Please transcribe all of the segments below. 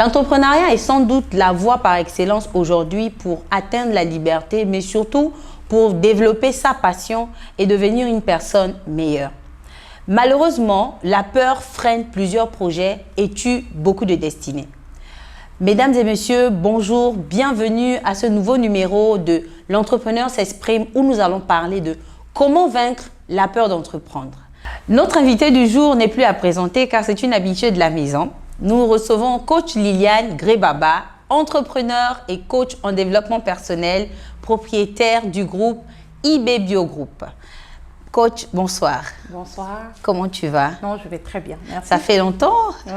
L'entrepreneuriat est sans doute la voie par excellence aujourd'hui pour atteindre la liberté, mais surtout pour développer sa passion et devenir une personne meilleure. Malheureusement, la peur freine plusieurs projets et tue beaucoup de destinées. Mesdames et messieurs, bonjour, bienvenue à ce nouveau numéro de L'entrepreneur s'exprime où nous allons parler de comment vaincre la peur d'entreprendre. Notre invité du jour n'est plus à présenter car c'est une habituée de la maison. Nous recevons coach Liliane Grébaba, entrepreneur et coach en développement personnel, propriétaire du groupe IB Bio Group. Coach, bonsoir. Bonsoir. Comment tu vas? Non, je vais très bien, merci. Ça fait longtemps? Oui,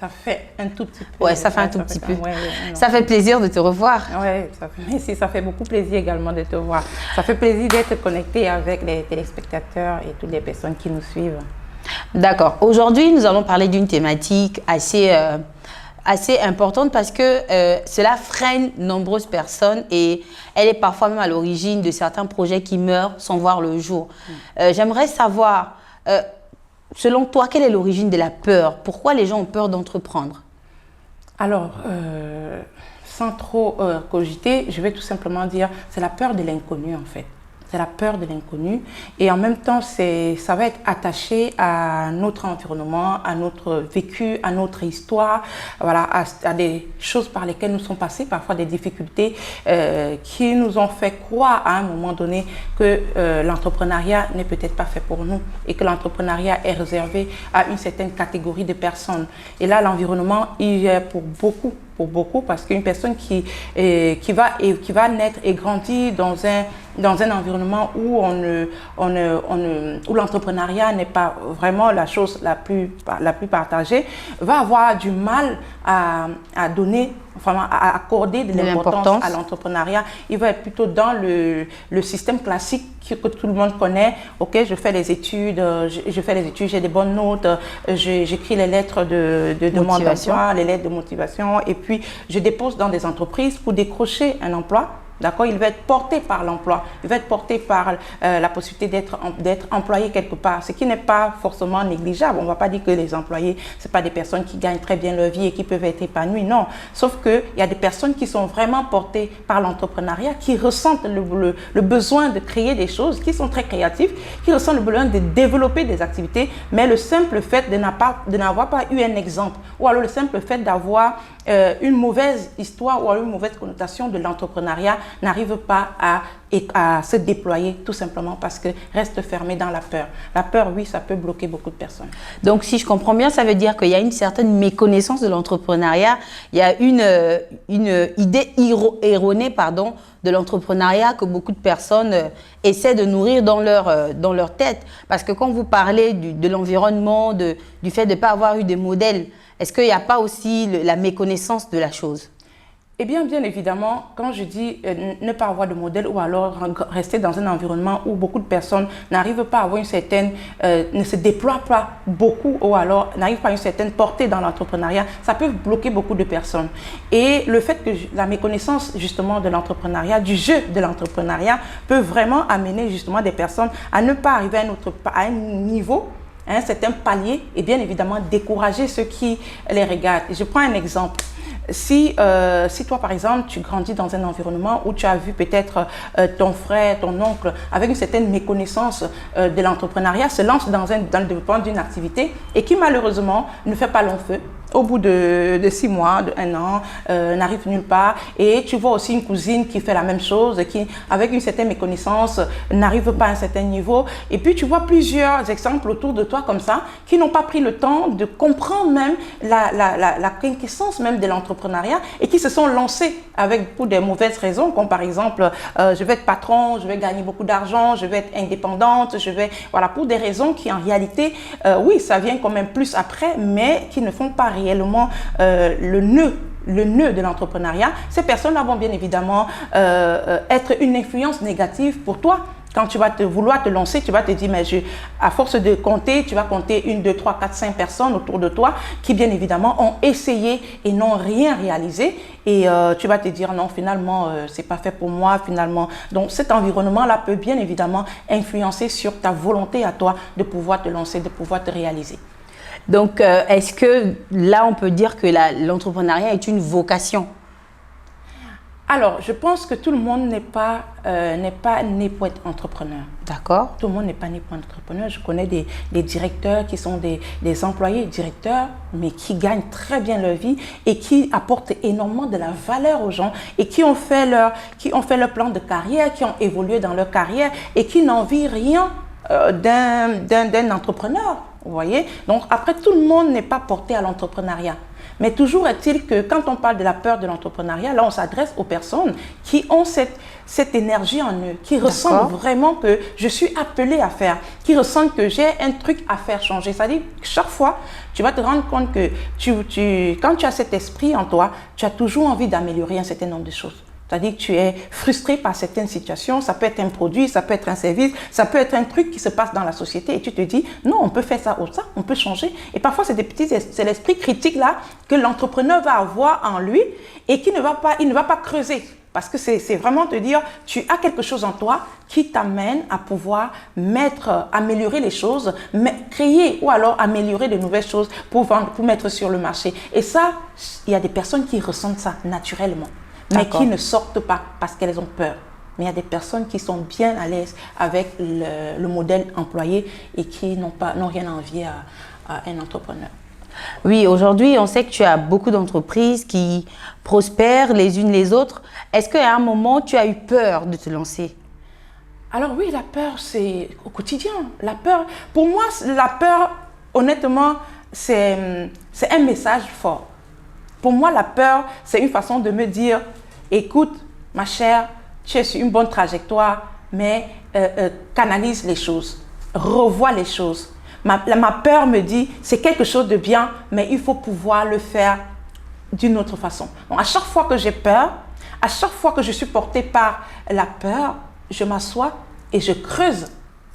ça fait un tout petit peu. Ouais, ça fait un tout petit peu. Ouais, ça fait plaisir de te revoir. Oui, merci, ça fait beaucoup plaisir également de te voir. Ça fait plaisir d'être connecté avec les téléspectateurs et toutes les personnes qui nous suivent. D'accord. Aujourd'hui, nous allons parler d'une thématique assez importante parce que cela freine nombreuses personnes et elle est parfois même à l'origine de certains projets qui meurent sans voir le jour. J'aimerais savoir, selon toi, quelle est l'origine de la peur? Pourquoi les gens ont peur d'entreprendre? Alors, sans trop cogiter, je vais tout simplement dire, c'est la peur de l'inconnu en fait. C'est la peur de l'inconnu et en même temps, ça va être attaché à notre environnement, à notre vécu, à notre histoire, voilà, à des choses par lesquelles nous sommes passés, parfois des difficultés qui nous ont fait croire à un moment donné que l'entrepreneuriat n'est peut-être pas fait pour nous et que l'entrepreneuriat est réservé à une certaine catégorie de personnes. Et là, l'environnement, il est pour beaucoup, parce qu'une personne qui va naître et grandir dans un environnement où où l'entrepreneuriat n'est pas vraiment la chose la plus partagée, va avoir du mal à accorder de l'importance à l'entrepreneuriat. Il va être plutôt dans le système classique que tout le monde connaît. Ok, je fais les études, j'ai des bonnes notes, j'écris les lettres de demande d'emploi, les lettres de motivation, et puis je dépose dans des entreprises pour décrocher un emploi. D'accord, il va être porté par l'emploi, il va être porté par la possibilité d'être employé quelque part, ce qui n'est pas forcément négligeable. On ne va pas dire que les employés, ce pas des personnes qui gagnent très bien leur vie et qui peuvent être épanouies, non. Sauf qu'il y a des personnes qui sont vraiment portées par l'entrepreneuriat, qui ressentent le besoin de créer des choses, qui sont très créatifs, qui ressentent le besoin de développer des activités, mais le simple fait de n'avoir pas eu un exemple, ou alors le simple fait d'avoir une mauvaise histoire ou une mauvaise connotation de l'entrepreneuriat n'arrive pas à se déployer tout simplement parce que reste fermé dans la peur. La peur, oui, ça peut bloquer beaucoup de personnes. Donc, si je comprends bien, ça veut dire qu'il y a une certaine méconnaissance de l'entrepreneuriat. Il y a une idée erronée, de l'entrepreneuriat que beaucoup de personnes essaient de nourrir dans leur tête. Parce que quand vous parlez de l'environnement, du fait de ne pas avoir eu de modèle, est-ce qu'il n'y a pas aussi la méconnaissance de la chose? Eh bien, bien évidemment, quand je dis ne pas avoir de modèle ou alors rester dans un environnement où beaucoup de personnes n'arrivent pas à avoir ne se déploient pas beaucoup ou alors n'arrivent pas à une certaine portée dans l'entrepreneuriat, ça peut bloquer beaucoup de personnes. Et le fait que la méconnaissance justement de l'entrepreneuriat, du jeu de l'entrepreneuriat peut vraiment amener justement des personnes à ne pas arriver à un niveau, un certain palier et bien évidemment décourager ceux qui les regardent. Je prends un exemple. Si toi, par exemple, tu grandis dans un environnement où tu as vu peut-être ton frère, ton oncle, avec une certaine méconnaissance de l'entrepreneuriat, se lance dans le développement d'une activité et qui malheureusement ne fait pas long feu, au bout de 6 mois, de 1 an, n'arrive nulle part. Et tu vois aussi une cousine qui fait la même chose, qui, avec une certaine méconnaissance, n'arrive pas à un certain niveau. Et puis, tu vois plusieurs exemples autour de toi comme ça, qui n'ont pas pris le temps de comprendre même la quintessence même de l'entrepreneuriat et qui se sont lancés pour des mauvaises raisons, comme par exemple, je vais être patron, je vais gagner beaucoup d'argent, je vais être indépendante, voilà, pour des raisons qui en réalité, oui, ça vient quand même plus après, mais qui ne font pas réellement le nœud de l'entrepreneuriat. Ces personnes-là vont bien évidemment être une influence négative pour toi. Quand tu vas vouloir te lancer, tu vas te dire, mais à force de compter, tu vas compter 1, 2, 3, 4, 5 personnes autour de toi qui, bien évidemment, ont essayé et n'ont rien réalisé. Et tu vas te dire, non, finalement, c'est pas fait pour moi, finalement. Donc, cet environnement-là peut bien évidemment influencer sur ta volonté à toi de pouvoir te lancer, de pouvoir te réaliser. Donc, est-ce que là, on peut dire que l'entrepreneuriat est une vocation? Alors, je pense que tout le monde n'est pas né pour être entrepreneur. D'accord. Tout le monde n'est pas né pour être entrepreneur. Je connais des directeurs qui sont des employés directeurs, mais qui gagnent très bien leur vie et qui apportent énormément de la valeur aux gens et qui ont fait leur plan de carrière, qui ont évolué dans leur carrière et qui n'envient rien d'un entrepreneur. Vous voyez? Donc, après, tout le monde n'est pas porté à l'entrepreneuriat. Mais toujours est-il que quand on parle de la peur de l'entrepreneuriat, là, on s'adresse aux personnes qui ont cette énergie en eux, qui ressentent vraiment que je suis appelée à faire, qui ressentent que j'ai un truc à faire changer. C'est-à-dire que chaque fois, tu vas te rendre compte que quand tu as cet esprit en toi, tu as toujours envie d'améliorer un certain nombre de choses. C'est-à-dire que tu es frustré par certaines situations, ça peut être un produit, ça peut être un service, ça peut être un truc qui se passe dans la société et tu te dis, non, on peut faire ça ou ça, on peut changer. Et parfois, c'est l'esprit critique là que l'entrepreneur va avoir en lui et il ne va pas creuser. Parce que c'est vraiment te dire, tu as quelque chose en toi qui t'amène à pouvoir améliorer les choses, créer ou alors améliorer de nouvelles choses pour vendre, pour mettre sur le marché. Et ça, il y a des personnes qui ressentent ça naturellement, mais qui ne sortent pas parce qu'elles ont peur. Mais il y a des personnes qui sont bien à l'aise avec le modèle employé et qui n'ont rien à envier à un entrepreneur. Oui, aujourd'hui, on sait que tu as beaucoup d'entreprises qui prospèrent les unes les autres. Est-ce qu'à un moment, tu as eu peur de te lancer? Alors oui, la peur, c'est au quotidien. La peur, pour moi, la peur, honnêtement, c'est un message fort. Pour moi, la peur, c'est une façon de me dire, écoute, ma chère, tu es sur une bonne trajectoire, mais canalise les choses, revois les choses. Ma peur me dit, c'est quelque chose de bien, mais il faut pouvoir le faire d'une autre façon. Donc, à chaque fois que j'ai peur, à chaque fois que je suis portée par la peur, je m'assois et je creuse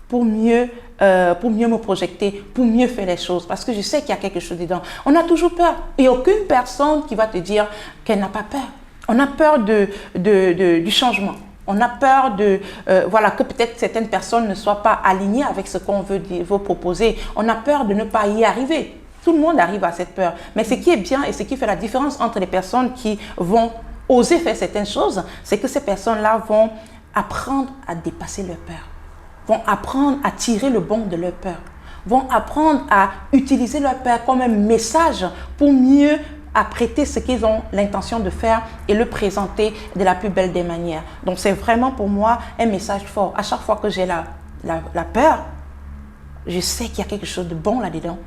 pour mieux me projeter, pour mieux faire les choses. Parce que je sais qu'il y a quelque chose dedans. On a toujours peur. Il n'y a aucune personne qui va te dire qu'elle n'a pas peur. On a peur du changement. On a peur que peut-être certaines personnes ne soient pas alignées avec ce qu'on veut proposer. On a peur de ne pas y arriver. Tout le monde arrive à cette peur. Mais ce qui est bien et ce qui fait la différence entre les personnes qui vont oser faire certaines choses, c'est que ces personnes-là vont apprendre à dépasser leur peur, vont apprendre à tirer le bon de leur peur, vont apprendre à utiliser leur peur comme un message pour mieux apprêter ce qu'ils ont l'intention de faire et le présenter de la plus belle des manières. Donc c'est vraiment pour moi un message fort. À chaque fois que j'ai la peur, je sais qu'il y a quelque chose de bon là-dedans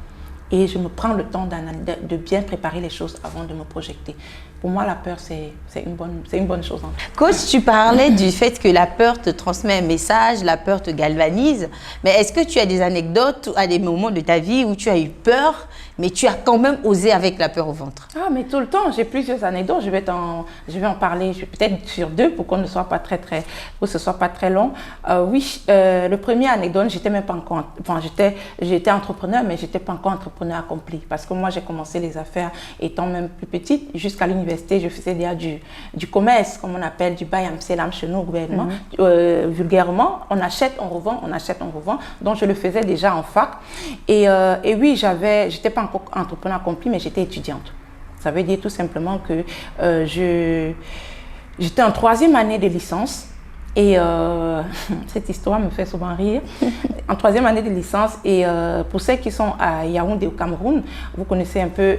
et je me prends le temps de bien préparer les choses avant de me projeter. Pour moi, la peur, c'est une bonne chose. Coach, tu parlais du fait que la peur te transmet un message, la peur te galvanise. Mais est-ce que tu as des anecdotes à des moments de ta vie où tu as eu peur, mais tu as quand même osé avec la peur au ventre? Ah, mais tout le temps, j'ai plusieurs anecdotes. Je vais en parler peut-être sur deux pour qu'on ne soit pas pour que ce soit pas très long. Le premier anecdote, j'étais même pas encore, j'étais entrepreneur, mais j'étais pas encore entrepreneur accompli. Parce que moi, j'ai commencé les affaires étant même plus petite, jusqu'à l'université. Je faisais déjà du commerce, comme on appelle, du bail amselam chez nous, gouvernement. Vulgairement, on achète, on revend, on achète, on revend. Donc, je le faisais déjà en fac. Et oui, j'étais pas encore entrepreneur accompli, mais j'étais étudiante. Ça veut dire tout simplement que j'étais en 3e année de licence. Et cette histoire me fait souvent rire. En 3e année de licence, et pour ceux qui sont à Yaoundé au Cameroun, vous connaissez un peu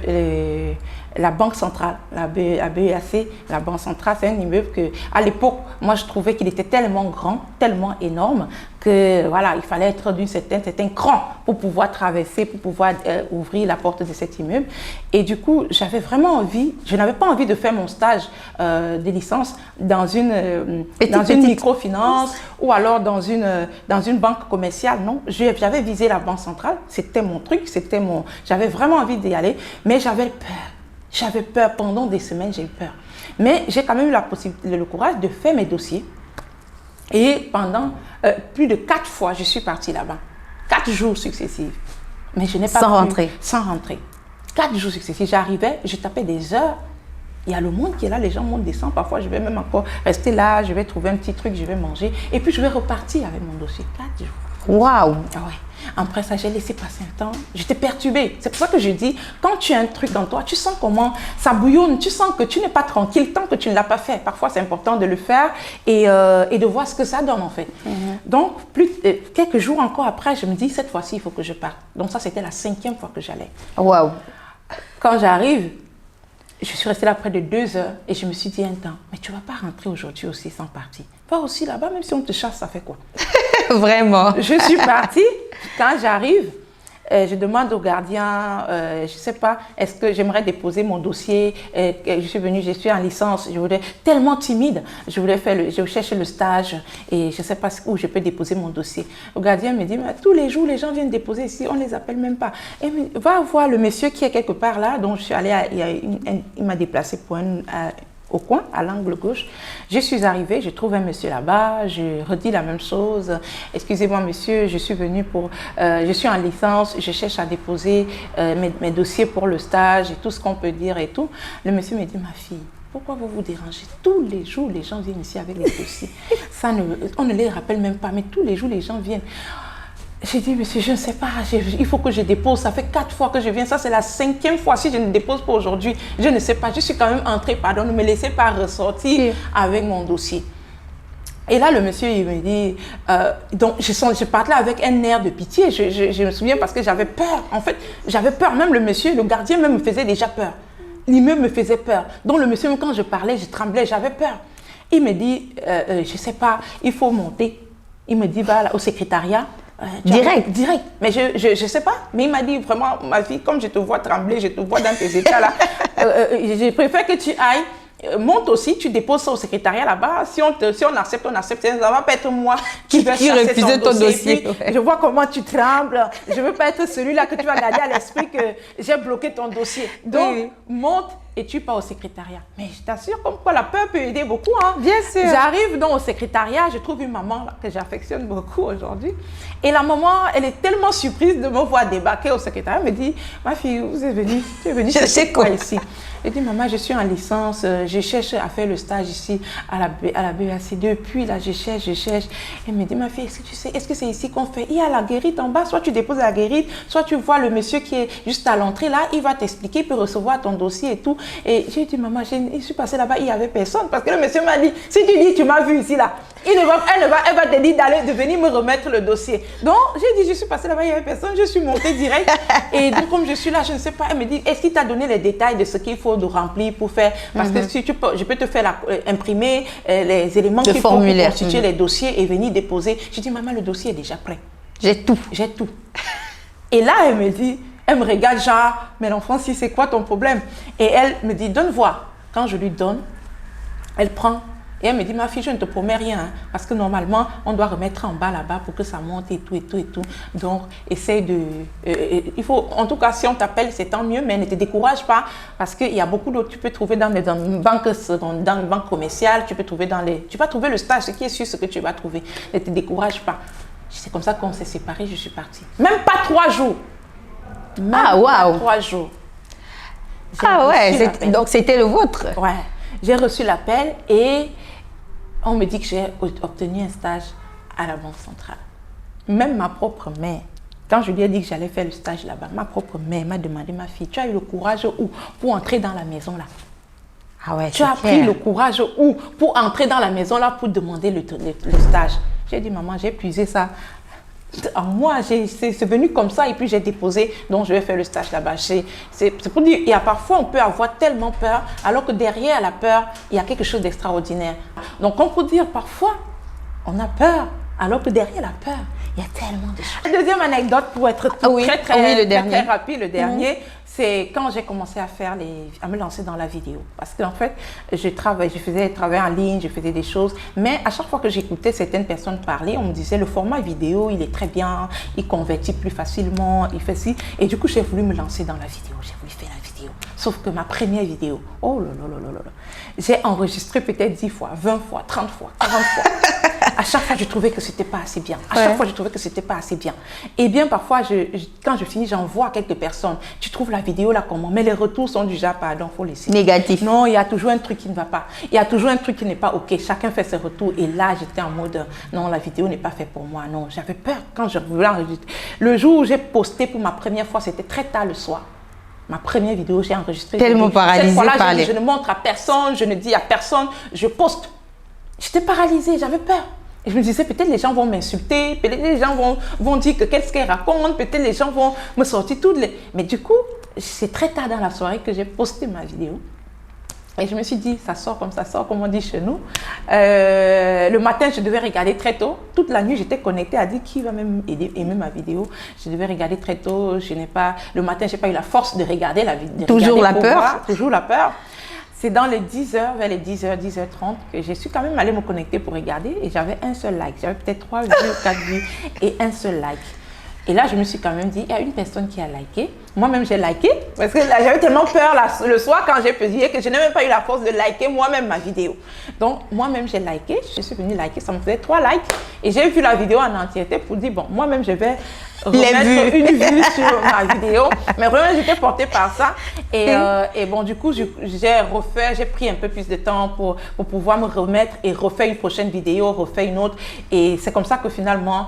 la Banque Centrale, la BEAC, la Banque Centrale, c'est un immeuble que, à l'époque, moi je trouvais qu'il était tellement grand, tellement énorme, que voilà, il fallait être d'un certain cran pour pouvoir traverser, pour pouvoir ouvrir la porte de cet immeuble. Et du coup, j'avais vraiment envie, je n'avais pas envie de faire mon stage de licence dans une microfinance ou alors dans une banque commerciale. Non, j'avais visé la Banque Centrale, c'était mon truc, j'avais vraiment envie d'y aller, mais j'avais peur. J'avais peur, pendant des semaines, j'ai eu peur. Mais j'ai quand même eu le courage de faire mes dossiers. Et pendant plus de 4 fois, je suis partie là-bas. 4 jours successifs. Mais je n'ai pas pu, sans rentrer. 4 jours successifs. J'arrivais, je tapais des heures. Il y a le monde qui est là, les gens montent, descendent. Parfois, je vais même encore rester là, je vais trouver un petit truc, je vais manger. Et puis, je vais repartir avec mon dossier. 4 jours. Waouh! Ah ouais. Après ça, j'ai laissé passer un temps. J'étais perturbée. C'est pour ça que je dis, quand tu as un truc en toi, tu sens comment ça bouillonne. Tu sens que tu n'es pas tranquille tant que tu ne l'as pas fait. Parfois, c'est important de le faire et de voir ce que ça donne en fait. Donc, quelques jours encore après, je me dis, cette fois-ci, il faut que je parte. Donc ça, c'était la 5e fois que j'allais. Waouh! Quand j'arrive, je suis restée là près de 2 heures et je me suis dit un temps, mais tu ne vas pas rentrer aujourd'hui aussi sans partir. Va aussi là-bas, même si on te chasse, ça fait quoi? Vraiment. Je suis partie. Quand j'arrive, je demande au gardien, je ne sais pas, est-ce que j'aimerais déposer mon dossier? Je suis venue, je suis en licence, je voulais, tellement timide, je cherchais le stage et je ne sais pas où je peux déposer mon dossier. Le gardien me dit, mais tous les jours, les gens viennent déposer ici, on ne les appelle même pas. Et va voir le monsieur qui est quelque part là, donc je suis allée, il m'a déplacée pour au coin, à l'angle gauche. Je suis arrivée, je trouve un monsieur là-bas, je redis la même chose. Excusez-moi monsieur, je suis venue je suis en licence, je cherche à déposer mes dossiers pour le stage et tout ce qu'on peut dire et tout. Le monsieur me dit, ma fille, pourquoi vous vous dérangez? Tous les jours, les gens viennent ici avec les dossiers. On ne les rappelle même pas, mais tous les jours, les gens viennent. J'ai dit, monsieur, je ne sais pas, il faut que je dépose. Ça fait 4 fois que je viens. Ça, c'est la 5e fois. Si je ne dépose pas aujourd'hui, je ne sais pas. Je suis quand même entrée, pardon, ne me laissez pas ressortir avec mon dossier. Et là, le monsieur, il me dit, donc je partais avec un air de pitié. Je me souviens parce que j'avais peur. En fait, j'avais peur. Même le monsieur, le gardien même me faisait déjà peur. L'immeuble me faisait peur. Donc le monsieur, même quand je parlais, je tremblais, j'avais peur. Il me dit, je ne sais pas, il faut monter. Il me dit, va au secrétariat. Direct. Mais je sais pas. Mais il m'a dit vraiment, ma fille, comme je te vois trembler, je te vois dans tes états là, je préfère que tu ailles. Monte aussi, tu déposes ça au secrétariat là-bas. Si on accepte, on accepte. Ça va pas être moi qui vais refuser ton dossier. Puis, je vois comment tu trembles. Je veux pas être celui-là que tu vas garder à l'esprit que j'ai bloqué ton dossier. Donc, monte et tu pars au secrétariat. Mais je t'assure, comme quoi la peur peut aider beaucoup. Hein. Bien sûr. J'arrive donc au secrétariat, je trouve une maman là, que j'affectionne beaucoup aujourd'hui. Et la maman, elle est tellement surprise de me voir débarquer au secrétariat. Elle me dit, ma fille, tu es venue chercher quoi ici? Je dis, maman, je suis en licence, je cherche à faire le stage ici à la BAC. Depuis là, je cherche. Elle me dit, ma fille, est-ce que tu sais, est-ce que c'est ici qu'on fait? Il y a la guérite en bas, soit tu déposes la guérite, soit tu vois le monsieur qui est juste à l'entrée là, il va t'expliquer, il peut recevoir ton dossier et tout. Et j'ai dit, maman, je suis passée là-bas, il n'y avait personne. Parce que le monsieur m'a dit, si tu dis, tu m'as vu ici là, elle va te dire de venir me remettre le dossier. Donc, j'ai dit, je suis passée là-bas, il n'y avait personne, je suis montée direct. Et donc, comme je suis là, je ne sais pas, elle me dit, est-ce qu'il t'a donné les détails de ce qu'il faut de remplir pour faire? Parce que si je peux te faire imprimer les éléments qu'il faut pour constituer les dossiers et venir déposer. Je dis, maman, le dossier est déjà prêt. J'ai tout. Et là, elle me dit, elle me regarde genre, mais l'enfant, si c'est quoi ton problème? Et elle me dit, donne voir. Quand je lui donne, elle prend. Et elle me dit, ma fille, je ne te promets rien, hein, parce que normalement, on doit remettre en bas là-bas pour que ça monte et tout. Donc, essaye de... il faut, en tout cas, si on t'appelle, c'est tant mieux, mais ne te décourage pas, parce qu'il y a beaucoup d'autres, tu peux trouver dans une banque commerciale, tu vas trouver le stage, ce qui est sûr, ce que tu vas trouver. Ne te décourage pas. C'est comme ça qu'on s'est séparés, je suis partie. Même pas 3 jours. Pas 3 jours. Ah ouais, donc c'était le vôtre. Ouais. J'ai reçu l'appel et on me dit que j'ai obtenu un stage à la Banque centrale. Même ma propre mère, quand je lui ai dit que j'allais faire le stage là-bas, ma propre mère m'a demandé, ma fille, tu as eu le courage où pour entrer dans la maison là? Ah ouais, tu as pris le courage où pour entrer dans la maison là pour demander le stage? J'ai dit, maman, j'ai épuisé ça. En moi, c'est venu comme ça et puis j'ai déposé, donc je vais faire le stage là-bas. C'est pour dire, il y a parfois, on peut avoir tellement peur, alors que derrière la peur, il y a quelque chose d'extraordinaire. Donc, on peut dire parfois, on a peur, alors que derrière la peur, il y a tellement de choses. La deuxième anecdote, pour être très rapide, le dernier, c'est quand j'ai commencé à me lancer dans la vidéo. Parce qu'en fait, je faisais travail en ligne, je faisais des choses, mais à chaque fois que j'écoutais certaines personnes parler, on me disait, le format vidéo, il est très bien, il convertit plus facilement, il fait ci. Et du coup, j'ai voulu me lancer dans la vidéo, j'ai voulu faire la vidéo. Sauf que ma première vidéo, oh là là là là là, j'ai enregistré peut-être 10 fois, 20 fois, 30 fois, 40 fois. à chaque fois, je trouvais que c'était pas assez bien. À chaque fois, je trouvais que c'était pas assez bien. Et bien, parfois, quand je finis, j'envoie à quelques personnes. Tu trouves la vidéo là comment? Mais les retours sont du genre, pardon, faut laisser. Négatif. Non, il y a toujours un truc qui ne va pas. Il y a toujours un truc qui n'est pas OK. Chacun fait ses retours. Et là, j'étais en mode, non, la vidéo n'est pas faite pour moi. Non, j'avais peur quand je voulais enregistrer. Le jour où j'ai posté pour ma première fois, c'était très tard le soir. Ma première vidéo, j'ai enregistré. Tellement paralysée par je ne montre à personne, je ne dis à personne, je poste. J'étais paralysée, j'avais peur. Et je me disais, peut-être les gens vont m'insulter, peut-être les gens vont dire que qu'est-ce qu'elle raconte, peut-être les gens vont me sortir toutes les... Mais du coup, c'est très tard dans la soirée que j'ai posté ma vidéo. Et je me suis dit, ça sort, comme on dit chez nous. Le matin, je devais regarder très tôt. Toute la nuit, j'étais connectée à dire qui va même aimer ma vidéo. Je devais regarder très tôt. Le matin, je n'ai pas eu la force de regarder la vidéo. Toujours la peur. Toujours la peur. C'est dans les 10h, vers les 10h, 10h30, que je suis quand même allée me connecter pour regarder. Et j'avais un seul like. J'avais peut-être 3 vues, 4 vues et un seul like. Et là, je me suis quand même dit, il y a une personne qui a liké. Moi-même, j'ai liké. Parce que j'avais tellement peur le soir quand j'ai publié que je n'ai même pas eu la force de liker moi-même ma vidéo. Donc, moi-même, j'ai liké. Je suis venue liker. Ça me faisait 3 likes. Et j'ai vu la vidéo en entièreté pour dire, bon, moi-même, je vais remettre une vue sur ma vidéo. Mais vraiment, j'étais portée par ça. Et bon, du coup, j'ai pris un peu plus de temps pour pouvoir me remettre et refaire une prochaine vidéo, refaire une autre. Et c'est comme ça que finalement,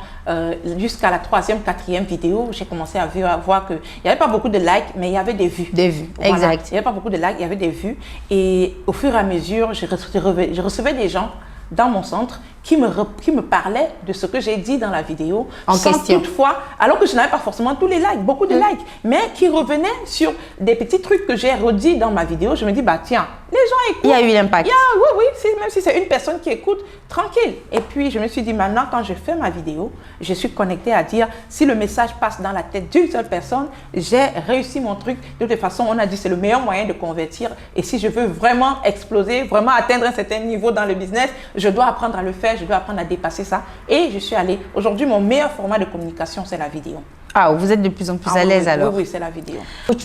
jusqu'à la 3e, 4e vidéo, j'ai commencé à voir qu'il n'y avait pas beaucoup de likes, mais il y avait des vues. Des vues, voilà. Exact. Il n'y avait pas beaucoup de likes, il y avait des vues. Et au fur et à mesure, je recevais des gens dans mon centre qui me parlaient de ce que j'ai dit dans la vidéo, sans toutefois, alors que je n'avais pas forcément tous les likes, beaucoup de likes, mais qui revenaient sur des petits trucs que j'ai redits dans ma vidéo. Je me dis, bah tiens, les gens écoutent. Il y a eu l'impact. Oui, même si c'est une personne qui écoute, tranquille. Et puis, je me suis dit, maintenant, quand je fais ma vidéo, je suis connectée à dire, si le message passe dans la tête d'une seule personne, j'ai réussi mon truc. De toute façon, on a dit, c'est le meilleur moyen de convertir. Et si je veux vraiment exploser, vraiment atteindre un certain niveau dans le business, je dois apprendre à le faire, je dois apprendre à dépasser ça. Et je suis allée. Aujourd'hui, mon meilleur format de communication, c'est la vidéo. Ah, vous êtes de plus en plus à l'aise alors. Oui, c'est la vidéo.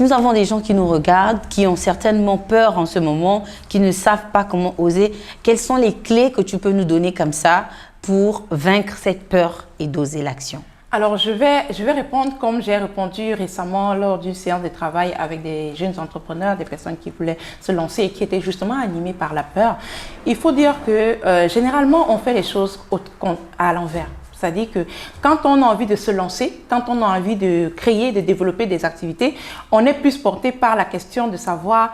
Nous avons des gens qui nous regardent, qui ont certainement peur en ce moment, qui ne savent pas comment oser. Quelles sont les clés que tu peux nous donner comme ça pour vaincre cette peur et d'oser l'action? Alors, je vais répondre comme j'ai répondu récemment lors d'une séance de travail avec des jeunes entrepreneurs, des personnes qui voulaient se lancer et qui étaient justement animées par la peur. Il faut dire que généralement, on fait les choses à l'envers. C'est-à-dire que quand on a envie de se lancer, quand on a envie de créer, de développer des activités, on est plus porté par la question de savoir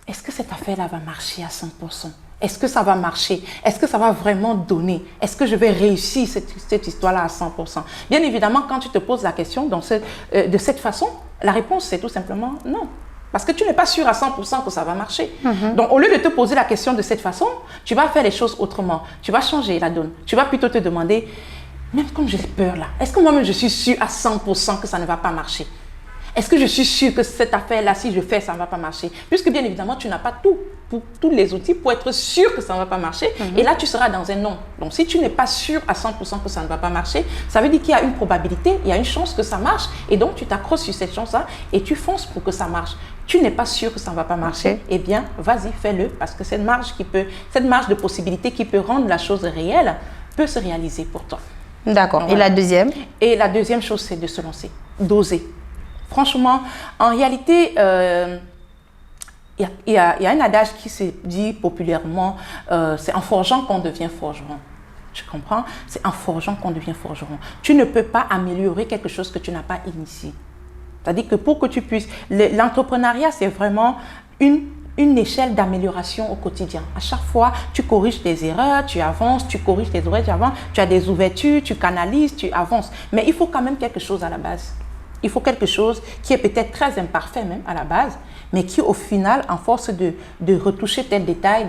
est-ce que cette affaire-là va marcher à 100%? Est-ce que ça va marcher? Est-ce que ça va vraiment donner? Est-ce que je vais réussir cette histoire-là à 100%? Bien évidemment, quand tu te poses la question de cette façon, la réponse c'est tout simplement non. Parce que tu n'es pas sûr à 100% que ça va marcher. Donc, au lieu de te poser la question de cette façon, tu vas faire les choses autrement. Tu vas changer la donne. Tu vas plutôt te demander, même comme j'ai peur là, est-ce que moi-même je suis sûre à 100% que ça ne va pas marcher? Est-ce que je suis sûre que cette affaire-là, si je fais, ça ne va pas marcher? Puisque bien évidemment, tu n'as pas tous les outils pour être sûr que ça ne va pas marcher. Et là, tu seras dans un non. Donc, si tu n'es pas sûr à 100% que ça ne va pas marcher, ça veut dire qu'il y a une probabilité, il y a une chance que ça marche. Et donc, tu t'accroches sur cette chance-là et tu fonces pour que ça marche. Tu n'es pas sûr que ça ne va pas marcher, eh bien, vas-y, fais-le. Parce que cette marge de possibilité qui peut rendre la chose réelle peut se réaliser pour toi. D'accord. Voilà. Et la deuxième? Et la deuxième chose, c'est de se lancer, d'oser. Franchement, en réalité, il y a un adage qui se dit populairement, c'est en forgeant qu'on devient forgeron. Tu comprends? C'est en forgeant qu'on devient forgeron. Tu ne peux pas améliorer quelque chose que tu n'as pas initié. C'est-à-dire que pour que tu puisses... L'entrepreneuriat, c'est vraiment une échelle d'amélioration au quotidien. À chaque fois, tu corriges tes erreurs, tu avances, tu corriges tes erreurs, tu avances, tu as des ouvertures, tu canalises, tu avances. Mais il faut quand même quelque chose à la base. Il faut quelque chose qui est peut-être très imparfait même à la base, mais qui au final, en force de retoucher tel détail,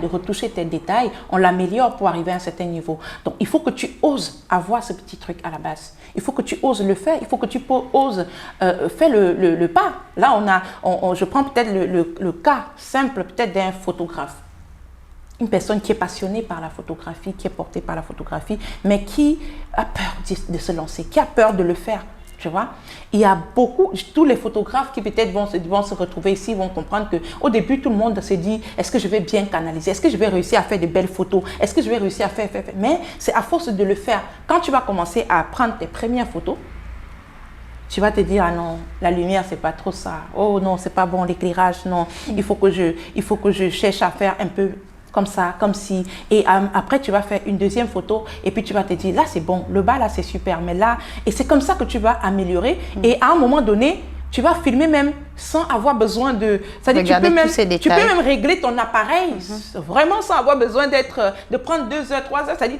on l'améliore pour arriver à un certain niveau. Donc, il faut que tu oses avoir ce petit truc à la base. Il faut que tu oses le faire, il faut que tu oses faire le pas. Là, je prends peut-être le cas simple peut-être d'un photographe. Une personne qui est passionnée par la photographie, qui est portée par la photographie, mais qui a peur de se lancer, qui a peur de le faire. Tu vois, il y a beaucoup, tous les photographes qui peut-être vont se retrouver ici vont comprendre qu'au début, tout le monde se dit, est-ce que je vais bien canaliser? Est-ce que je vais réussir à faire de belles photos? Est-ce que je vais réussir à faire? Mais c'est à force de le faire. Quand tu vas commencer à prendre tes premières photos, tu vas te dire, ah non, la lumière, c'est pas trop ça. Oh non, c'est pas bon, l'éclairage, non. Il faut que je cherche à faire un peu comme ça, comme si. Et après, tu vas faire une deuxième photo et puis tu vas te dire, là, c'est bon, le bas, là, c'est super. Mais là, et c'est comme ça que tu vas améliorer. Et à un moment donné, tu vas filmer même sans avoir besoin de... C'est-à-dire tu peux même régler ton appareil vraiment sans avoir besoin de prendre 2 heures, 3 heures. C'est-à-dire,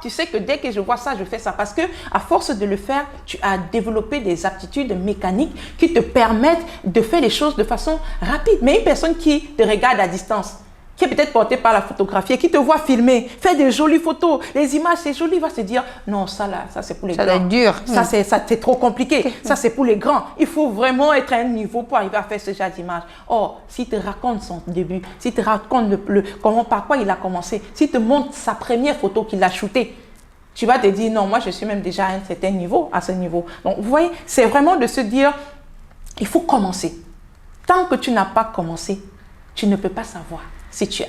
tu sais que dès que je vois ça, je fais ça. Parce que à force de le faire, tu as développé des aptitudes mécaniques qui te permettent de faire les choses de façon rapide. Mais une personne qui te regarde à distance, qui est peut-être porté par la photographie et qui te voit filmer, faire des jolies photos, les images, c'est joli, il va se dire, non, ça là, ça c'est pour les grands. Ça doit être dur. Ça c'est trop compliqué. Ça c'est pour les grands. Il faut vraiment être à un niveau pour arriver à faire ce genre d'image. Or, s'il te raconte son début, s'il te raconte par quoi il a commencé, s'il te montre sa première photo qu'il a shootée, tu vas te dire, non, moi je suis même déjà à un certain niveau, à ce niveau. Donc, vous voyez, c'est vraiment de se dire, il faut commencer. Tant que tu n'as pas commencé, tu ne peux pas savoir si tu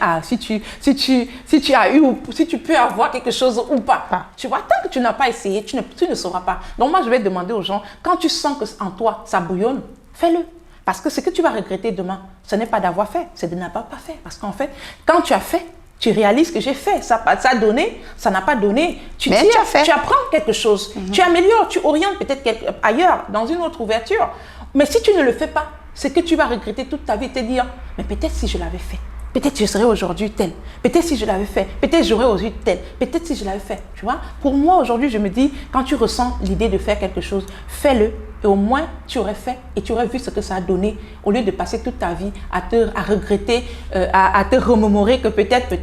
peux avoir quelque chose ou pas. Tu vois, tant que tu n'as pas essayé, tu ne sauras pas. Donc moi, je vais demander aux gens, quand tu sens qu'en toi, ça bouillonne, fais-le. Parce que ce que tu vas regretter demain, ce n'est pas d'avoir fait, c'est de n'avoir pas fait. Parce qu'en fait, quand tu as fait, tu réalises que j'ai fait, ça a donné, ça n'a pas donné. Tu apprends quelque chose, tu améliores, tu orientes peut-être ailleurs, dans une autre ouverture. Mais si tu ne le fais pas, c'est que tu vas regretter toute ta vie, te dire, mais peut-être si je l'avais fait. Peut-être je serais aujourd'hui tel. Peut-être si je l'avais fait. Peut-être j'aurais aujourd'hui tel. Peut-être si je l'avais fait. Tu vois, pour moi, aujourd'hui, je me dis, quand tu ressens l'idée de faire quelque chose, fais-le. Et au moins, tu aurais fait et tu aurais vu ce que ça a donné. Au lieu de passer toute ta vie à regretter, à te remémorer que peut-être,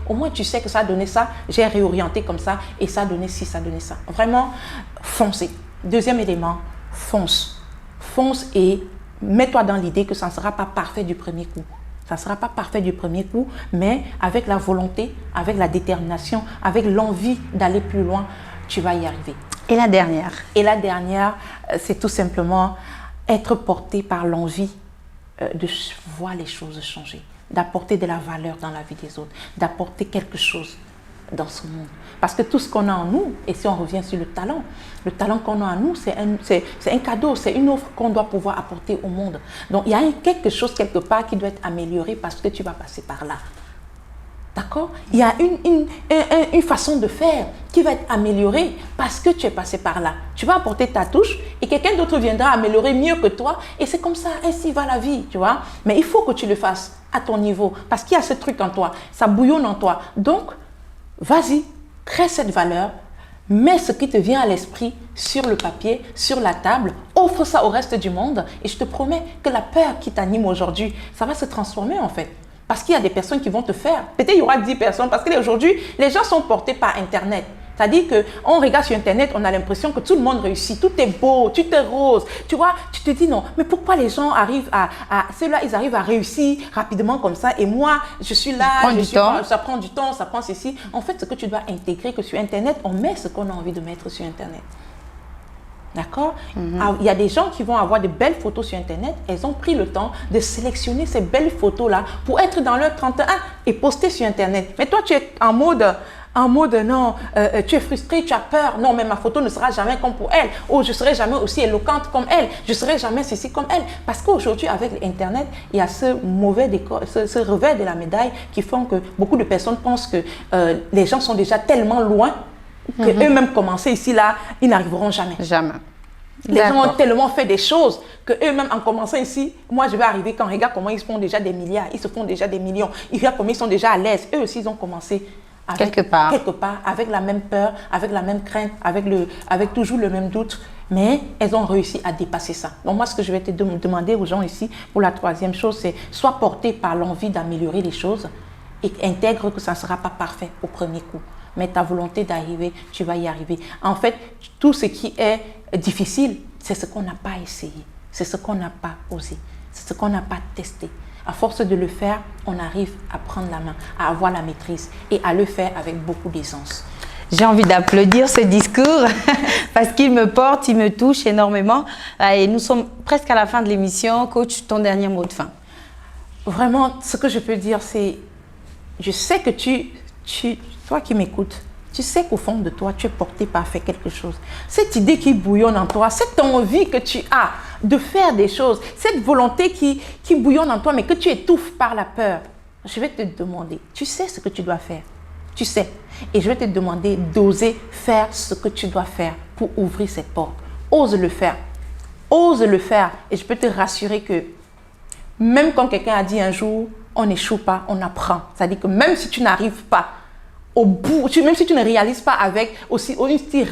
au moins tu sais que ça a donné ça. J'ai réorienté comme ça et ça a donné ci, ça a donné ça. Vraiment, foncez. Deuxième élément, fonce. Fonce et mets-toi dans l'idée que ça ne sera pas parfait du premier coup. Ça ne sera pas parfait du premier coup, mais avec la volonté, avec la détermination, avec l'envie d'aller plus loin, tu vas y arriver. Et la dernière? Et la dernière, c'est tout simplement être porté par l'envie de voir les choses changer, d'apporter de la valeur dans la vie des autres, d'apporter quelque chose dans ce monde. Parce que tout ce qu'on a en nous, et si on revient sur le talent qu'on a en nous, c'est un cadeau, c'est une offre qu'on doit pouvoir apporter au monde. Donc, il y a quelque chose quelque part qui doit être amélioré parce que tu vas passer par là. D'accord? Il y a une façon de faire qui va être améliorée parce que tu es passé par là. Tu vas apporter ta touche et quelqu'un d'autre viendra améliorer mieux que toi. Et c'est comme ça, ainsi va la vie, tu vois. Mais il faut que tu le fasses à ton niveau parce qu'il y a ce truc en toi, ça bouillonne en toi. Donc, vas-y, crée cette valeur, mets ce qui te vient à l'esprit sur le papier, sur la table, offre ça au reste du monde et je te promets que la peur qui t'anime aujourd'hui, ça va se transformer en fait. Parce qu'il y a des personnes qui vont te faire. Peut-être il y aura 10 personnes parce qu'aujourd'hui, les gens sont portés par Internet. C'est-à-dire qu'on regarde sur Internet, on a l'impression que tout le monde réussit, tout est beau, tout est rose. Tu vois, tu te dis non, mais pourquoi les gens arrivent ceux-là, ils arrivent à réussir rapidement comme ça et moi, je suis là, ça prend du temps, ça prend ceci. En fait, ce que tu dois intégrer, que sur Internet, on met ce qu'on a envie de mettre sur Internet. D'accord? Il y a des gens qui vont avoir de belles photos sur Internet. Elles ont pris le temps de sélectionner ces belles photos-là pour être dans leur 31 et poster sur Internet. Mais toi, tu es en mode non, tu es frustré, tu as peur. Non, mais ma photo ne sera jamais comme pour elle. Oh, je ne serai jamais aussi éloquente comme elle. Je ne serai jamais ceci comme elle. Parce qu'aujourd'hui, avec Internet, il y a ce mauvais décor, ce revers de la médaille qui font que beaucoup de personnes pensent que les gens sont déjà tellement loin qu'eux-mêmes commencer ici, là, ils n'arriveront jamais. Jamais. Les gens ont tellement fait des choses qu'eux-mêmes, en commençant ici, moi, je vais arriver quand regarde comment ils se font déjà des milliards, ils se font déjà des millions, ils regardent comment ils sont déjà à l'aise. Eux aussi, ils ont commencé quelque part, avec la même peur, avec la même crainte, avec toujours le même doute. Mais elles ont réussi à dépasser ça. Donc moi, ce que je vais te demander aux gens ici, pour la troisième chose, c'est sois porté par l'envie d'améliorer les choses et intègre que ça ne sera pas parfait au premier coup. Mais ta volonté d'arriver, tu vas y arriver. En fait, tout ce qui est difficile, c'est ce qu'on n'a pas essayé. C'est ce qu'on n'a pas osé. C'est ce qu'on n'a pas testé. À force de le faire, on arrive à prendre la main, à avoir la maîtrise et à le faire avec beaucoup d'aisance. J'ai envie d'applaudir ce discours parce qu'il me porte, il me touche énormément. Et nous sommes presque à la fin de l'émission. Coach, ton dernier mot de fin. Vraiment, ce que je peux dire, c'est, je sais que toi qui m'écoutes, tu sais qu'au fond de toi, tu es porté par faire quelque chose. Cette idée qui bouillonne en toi, cette envie que tu as de faire des choses, cette volonté qui bouillonne en toi, mais que tu étouffes par la peur, je vais te demander, tu sais ce que tu dois faire. Tu sais. Et je vais te demander d'oser faire ce que tu dois faire pour ouvrir cette porte. Ose le faire. Ose le faire. Et je peux te rassurer que même quand quelqu'un a dit un jour, on n'échoue pas, on apprend. C'est-à-dire que même si tu n'arrives pas au bout, même si tu ne réalises pas avec aussi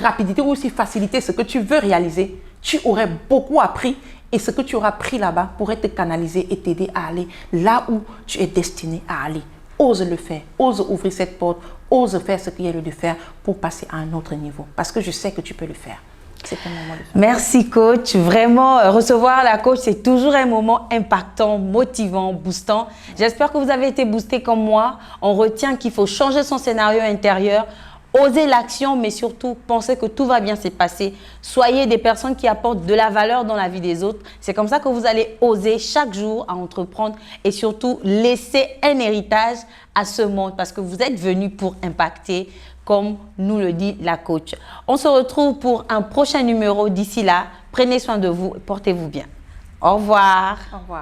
rapidité ou aussi facilité ce que tu veux réaliser, tu aurais beaucoup appris et ce que tu auras appris là-bas pourrait te canaliser et t'aider à aller là où tu es destiné à aller. Ose le faire, ose ouvrir cette porte, ose faire ce qu'il y a lieu de faire pour passer à un autre niveau. Parce que je sais que tu peux le faire. C'est un moment de faire. Merci coach. Vraiment, recevoir la coach, c'est toujours un moment impactant, motivant, boostant. J'espère que vous avez été boosté comme moi. On retient qu'il faut changer son scénario intérieur, oser l'action, mais surtout penser que tout va bien se passer. Soyez des personnes qui apportent de la valeur dans la vie des autres. C'est comme ça que vous allez oser chaque jour à entreprendre et surtout laisser un héritage à ce monde parce que vous êtes venus pour impacter, comme nous le dit la coach. On se retrouve pour un prochain numéro. D'ici là, prenez soin de vous et portez-vous bien. Au revoir. Au revoir.